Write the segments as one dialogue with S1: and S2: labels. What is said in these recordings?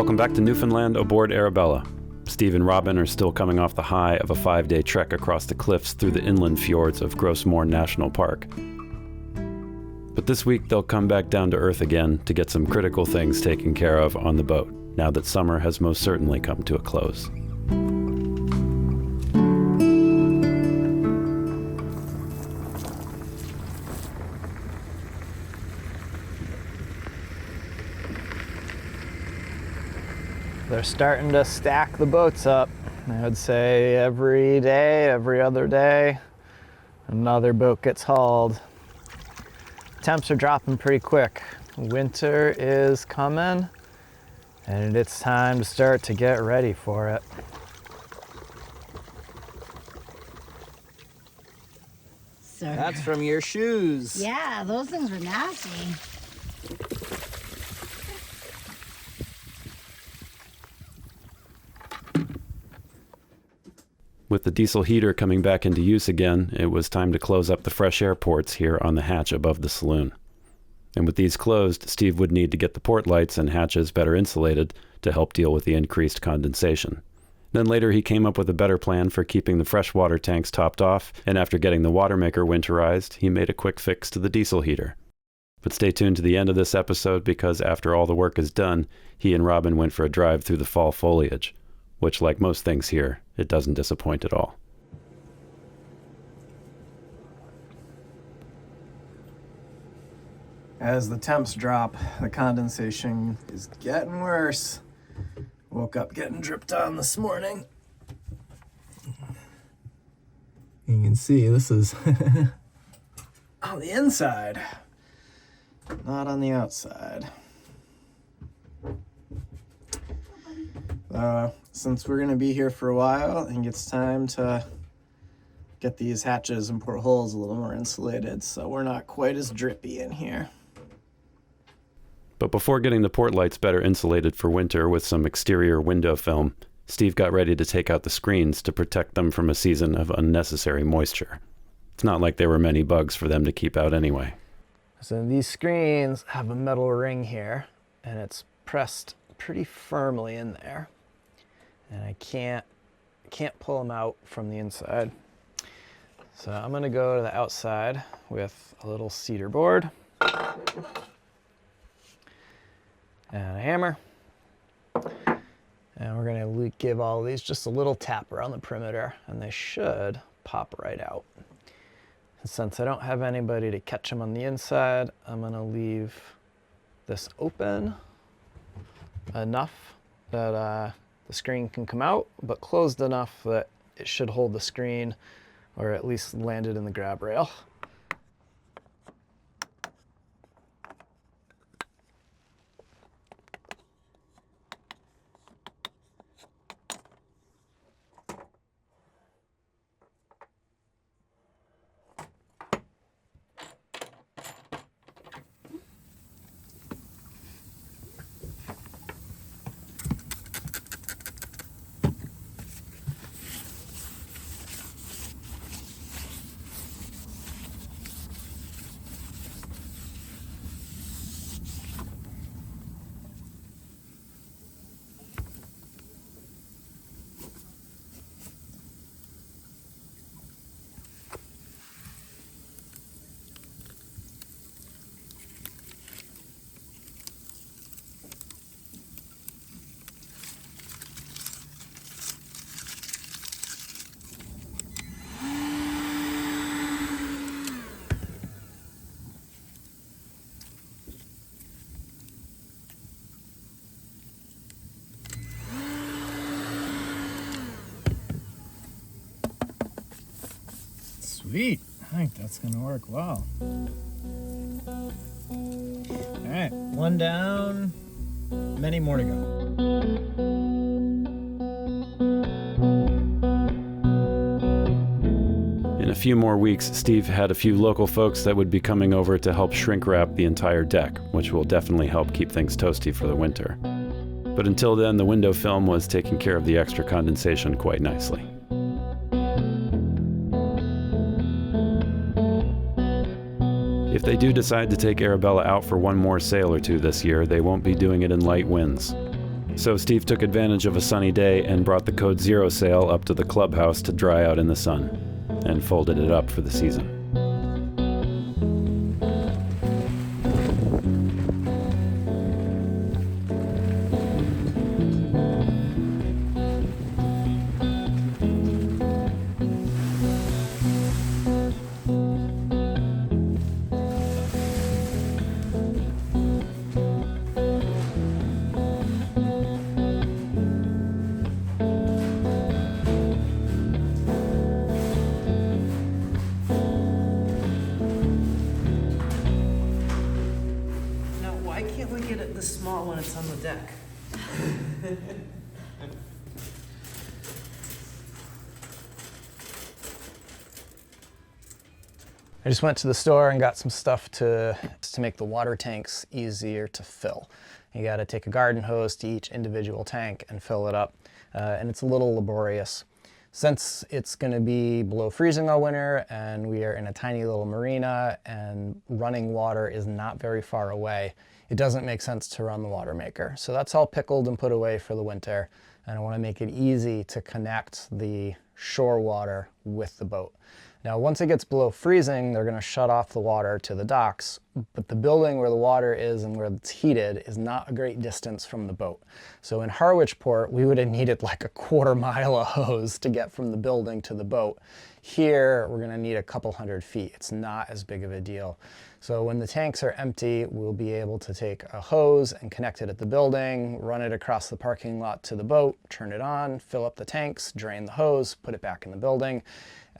S1: Welcome back to Newfoundland aboard Arabella. Steve and Robin are still coming off the high of a 5-day trek across the cliffs through the inland fjords of Grossmoor National Park. But this week they'll come back down to earth again to get some critical things taken care of on the boat, now that summer has most certainly come to a close.
S2: They're starting to stack the boats up. I would say every day, every other day, another boat gets hauled. Temps are dropping pretty quick. Winter is coming, and it's time to start to get ready for it.
S3: Sir.
S2: That's from your shoes.
S3: Yeah, those things were nasty.
S1: With the diesel heater coming back into use again, it was time to close up the fresh air ports here on the hatch above the saloon. And with these closed, Steve would need to get the port lights and hatches better insulated to help deal with the increased condensation. Then later he came up with a better plan for keeping the freshwater tanks topped off, and after getting the water maker winterized, he made a quick fix to the diesel heater. But stay tuned to the end of this episode, because after all the work is done, he and Robin went for a drive through the fall foliage, which, like most things here, it doesn't disappoint at all.
S2: As the temps drop, the condensation is getting worse. Woke up getting dripped on this morning. You can see this is on the inside, not on the outside. Since we're going to be here for a while, I think it's time to get these hatches and portholes a little more insulated so we're not quite as drippy in here.
S1: But before getting the port lights better insulated for winter with some exterior window film, Steve got ready to take out the screens to protect them from a season of unnecessary moisture. It's not like there were many bugs for them to keep out anyway.
S2: So these screens have a metal ring here, and it's pressed pretty firmly in there. And I can't pull them out from the inside. So I'm gonna go to the outside with a little cedar board and a hammer. And we're gonna give all these just a little tap around the perimeter, and they should pop right out. And since I don't have anybody to catch them on the inside, I'm gonna leave this open enough that the screen can come out, but closed enough that it should hold the screen, or at least land it in the grab rail. Sweet, I think that's gonna work well. All right, one down, many more to go.
S1: In a few more weeks, Steve had a few local folks that would be coming over to help shrink wrap the entire deck, which will definitely help keep things toasty for the winter. But until then, the window film was taking care of the extra condensation quite nicely. If they do decide to take Arabella out for one more sail or two this year, they won't be doing it in light winds. So Steve took advantage of a sunny day and brought the Code Zero sail up to the clubhouse to dry out in the sun, and folded it up for the season.
S2: Now, why can't we get it this small when it's on the deck? I just went to the store and got some stuff to make the water tanks easier to fill. You got to take a garden hose to each individual tank and fill it up, and it's a little laborious. Since it's going to be below freezing all winter and we are in a tiny little marina and running water is not very far away, it doesn't make sense to run the water maker. So that's all pickled and put away for the winter, and I want to make it easy to connect the shore water with the boat. Now, once it gets below freezing, they're going to shut off the water to the docks, but the building where the water is and where it's heated is not a great distance from the boat. So in Harwichport, we would have needed like a 1/4 mile of hose to get from the building to the boat. Here, we're going to need a couple 100 feet. It's not as big of a deal. So when the tanks are empty, we'll be able to take a hose and connect it at the building, run it across the parking lot to the boat, turn it on, fill up the tanks, drain the hose, put it back in the building.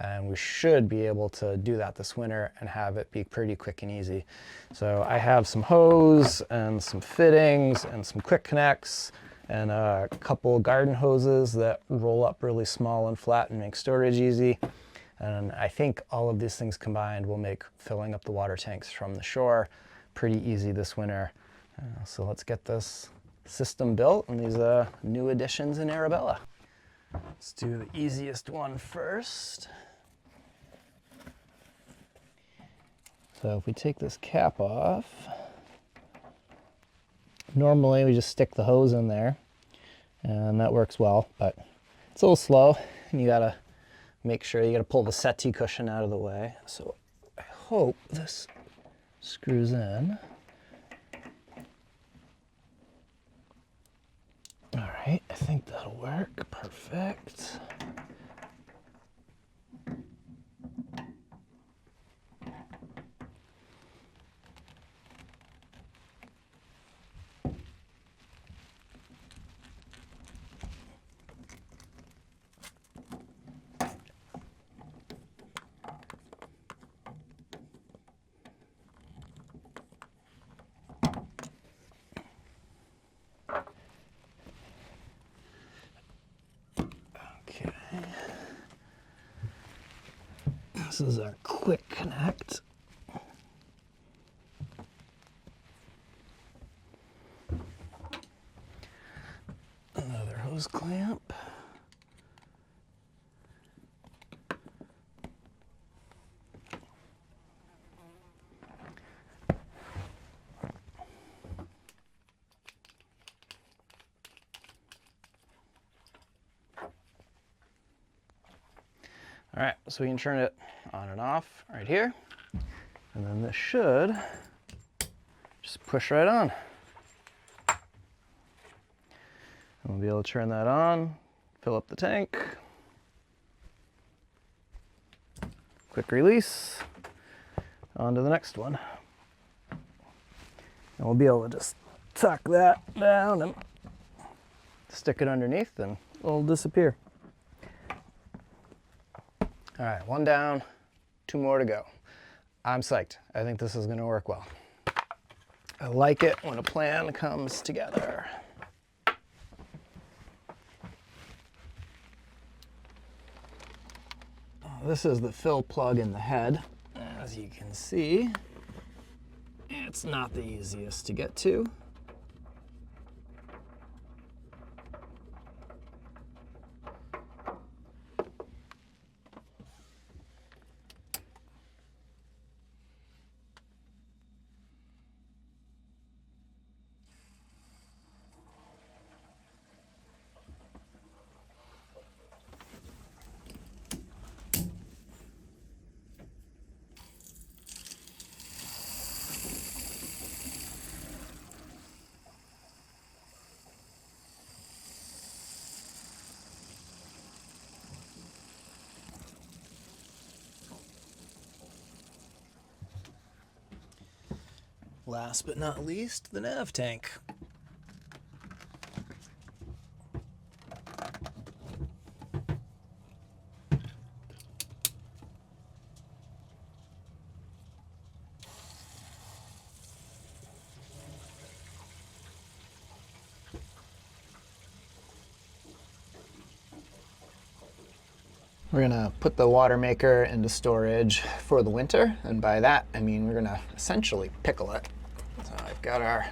S2: And we should be able to do that this winter and have it be pretty quick and easy. So I have some hose and some fittings and some quick connects and a couple garden hoses that roll up really small and flat and make storage easy. And I think all of these things combined will make filling up the water tanks from the shore pretty easy this winter. So let's get this system built and these new additions in Arabella. Let's do the easiest one first. So if we take this cap off, normally we just stick the hose in there and that works well, but it's a little slow and you gotta make sure you gotta pull the settee cushion out of the way. So I hope this screws in. All right, I think that'll work. Perfect. Okay. This is our quick connect. Another hose clamp. All right, so we can turn it on and off right here. And then this should just push right on. And we'll be able to turn that on, fill up the tank. Quick release, on to the next one. And we'll be able to just tuck that down and stick it underneath and it'll disappear. All right, one down, 2 more to go. I'm psyched. I think this is gonna work well. I like it when a plan comes together. This is the fill plug in the head. As you can see, it's not the easiest to get to. Last but not least, the nav tank. We're gonna put the water maker into storage for the winter, and by that I mean we're gonna essentially pickle it. So I've got our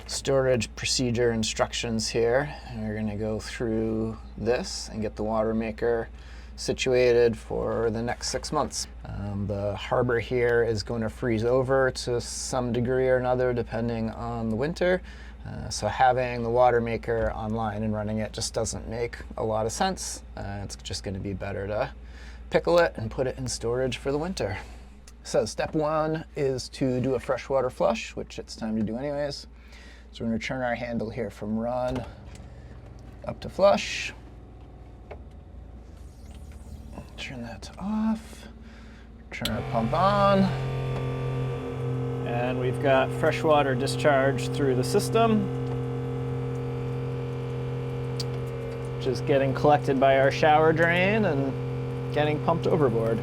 S2: storage procedure instructions here, and we're gonna go through this and get the water maker situated for the next 6 months. The harbor here is going to freeze over to some degree or another depending on the winter. So having the water maker online and running it just doesn't make a lot of sense. It's just going to be better to pickle it and put it in storage for the winter. So step 1 is to do a freshwater flush, which it's time to do anyways. So we're going to turn our handle here from run up to flush. Turn that to off. Turn our pump on. And we've got freshwater discharge through the system, which is getting collected by our shower drain and getting pumped overboard.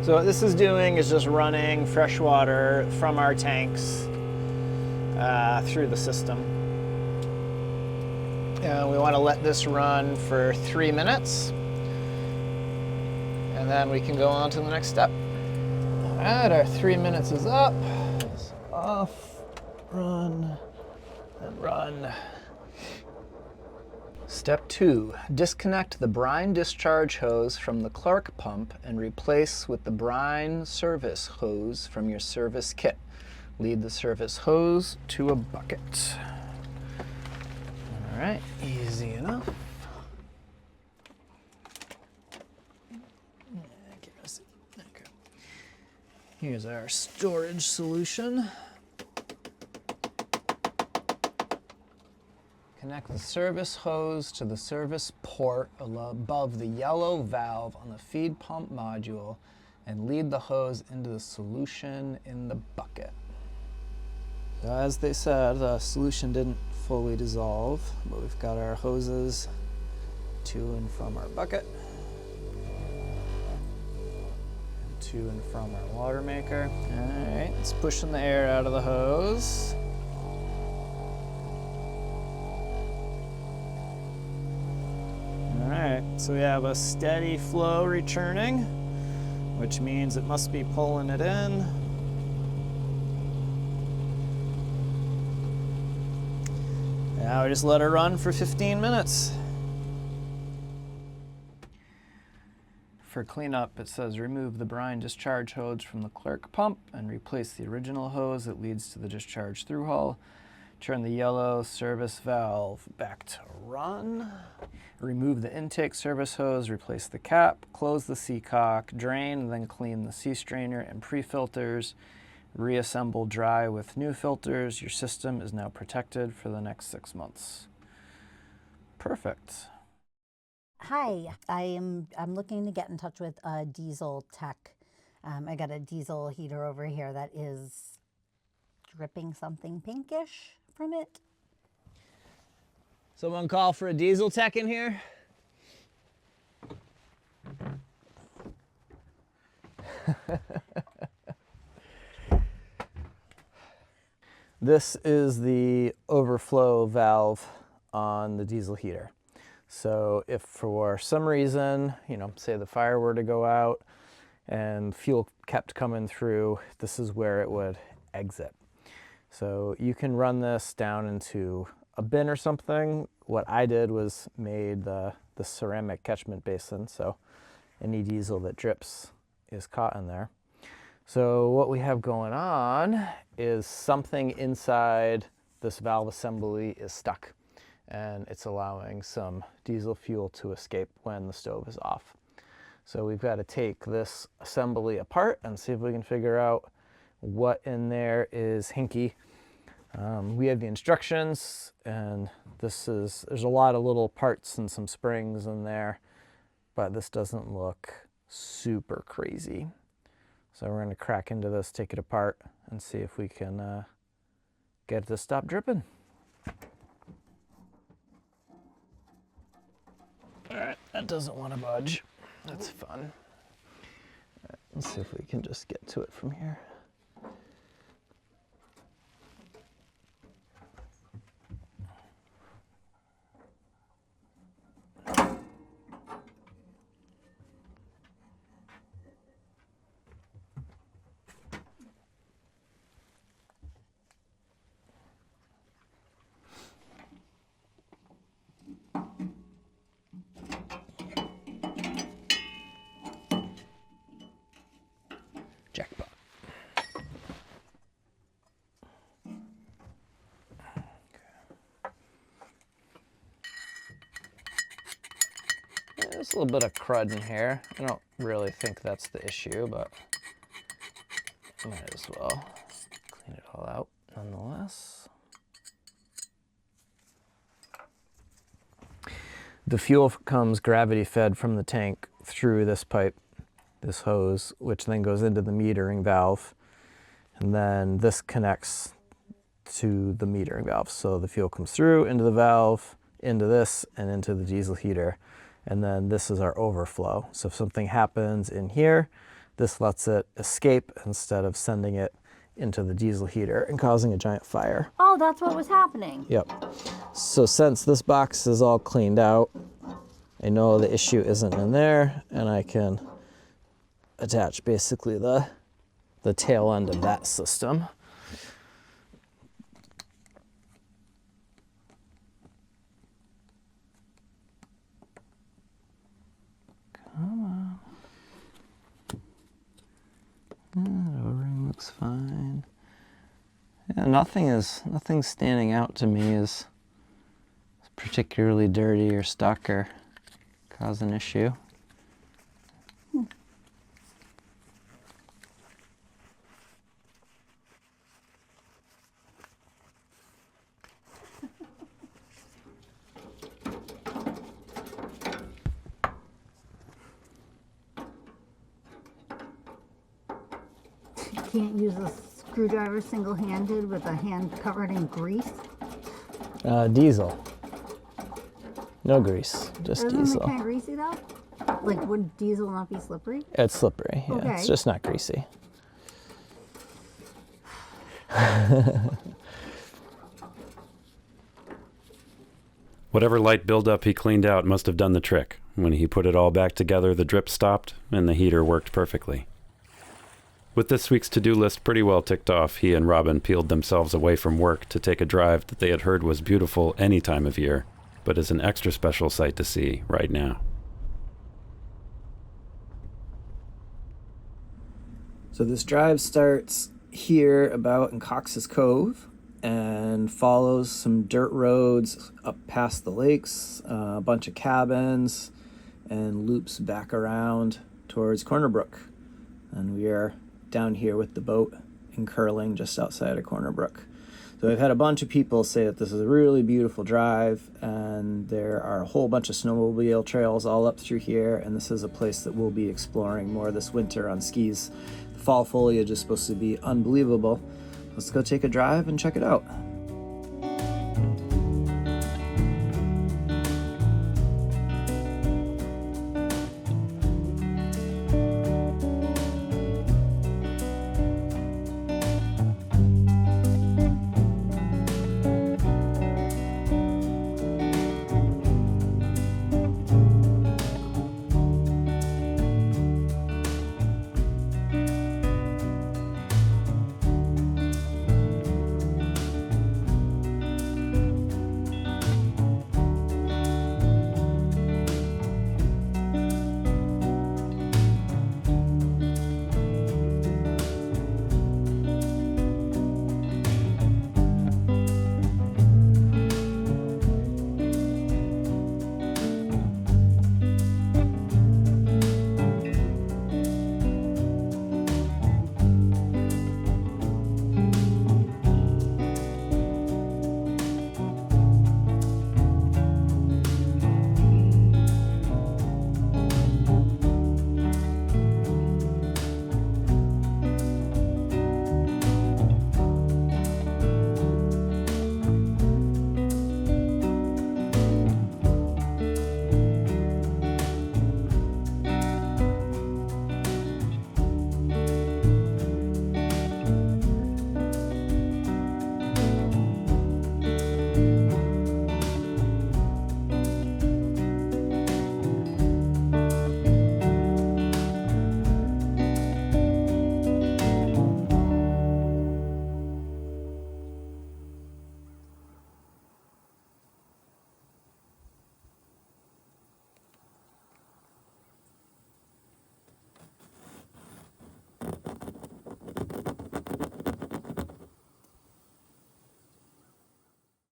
S2: So what this is doing is just running fresh water from our tanks through the system. And we want to let this run for 3 minutes, and then we can go on to the next step. All right, our 3 minutes is up. It's off, run, and run. Step 2, disconnect the brine discharge hose from the Clark pump and replace with the brine service hose from your service kit. Lead the service hose to a bucket. All right, easy enough. Here's our storage solution. Connect the service hose to the service port above the yellow valve on the feed pump module and lead the hose into the solution in the bucket. So as they said, the solution didn't fully dissolve, but we've got our hoses to and from our bucket. To and from our water maker. All right, it's pushing the air out of the hose. All right, so we have a steady flow returning, which means it must be pulling it in. Now we just let it run for 15 minutes. For cleanup, it says remove the brine discharge hose from the Clark pump and replace the original hose that leads to the discharge through hull. Turn the yellow service valve back to run. Remove the intake service hose, replace the cap, close the seacock, drain, then clean the sea strainer and pre-filters. Reassemble dry with new filters. Your system is now protected for the next 6 months. Perfect.
S3: Hi, I'm looking to get in touch with a diesel tech. I got a diesel heater over here that is dripping something pinkish from it.
S2: Someone call for a diesel tech in here? This is the overflow valve on the diesel heater. So if for some reason, say the fire were to go out and fuel kept coming through, this is where it would exit. So you can run this down into a bin or something. What I did was made the ceramic catchment basin, so any diesel that drips is caught in there. So what we have going on is something inside this valve assembly is stuck, and it's allowing some diesel fuel to escape when the stove is off. So we've got to take this assembly apart and see if we can figure out what in there is hinky. We have the instructions, and there's a lot of little parts and some springs in there, but this doesn't look super crazy. So we're going to crack into this, take it apart, and see if we can get it to stop dripping. All right, that doesn't want to budge. That's fun. All right, let's see if we can just get to it from here. Jackpot. There's a little bit of crud in here. I don't really think that's the issue, but I might as well clean it all out nonetheless. The fuel comes gravity fed from the tank through this pipe, this hose, which then goes into the metering valve, and then this connects to the metering valve. So the fuel comes through into the valve, into this, and into the diesel heater. And then this is our overflow. So if something happens in here, this lets it escape instead of sending it into the diesel heater and causing a giant fire.
S3: Oh, that's what was happening.
S2: Yep. So since this box is all cleaned out, I know the issue isn't in there, and I can attach basically the tail end of that system. Come on. That O-ring looks fine. Yeah, nothing's standing out to me as particularly dirty or stuck or cause an issue.
S3: You can't use a screwdriver single-handed with a hand covered in grease.
S2: Diesel. No grease, just
S3: Isn't
S2: diesel.
S3: it kind of greasy though? Like, would diesel not be slippery?
S2: It's slippery, yeah.
S3: Okay.
S2: It's just not greasy.
S1: Whatever light buildup he cleaned out must have done the trick. When he put it all back together, the drip stopped and the heater worked perfectly. With this week's to-do list pretty well ticked off, he and Robin peeled themselves away from work to take a drive that they had heard was beautiful any time of year, but is an extra special sight to see right now.
S2: So this drive starts here about in Cox's Cove and follows some dirt roads up past the lakes, a bunch of cabins, and loops back around towards Corner Brook. And we are down here with the boat in Curling just outside of Corner Brook. So I've had a bunch of people say that this is a really beautiful drive, and there are a whole bunch of snowmobile trails all up through here, and this is a place that we'll be exploring more this winter on skis. The fall foliage is supposed to be unbelievable. Let's go take a drive and check it out.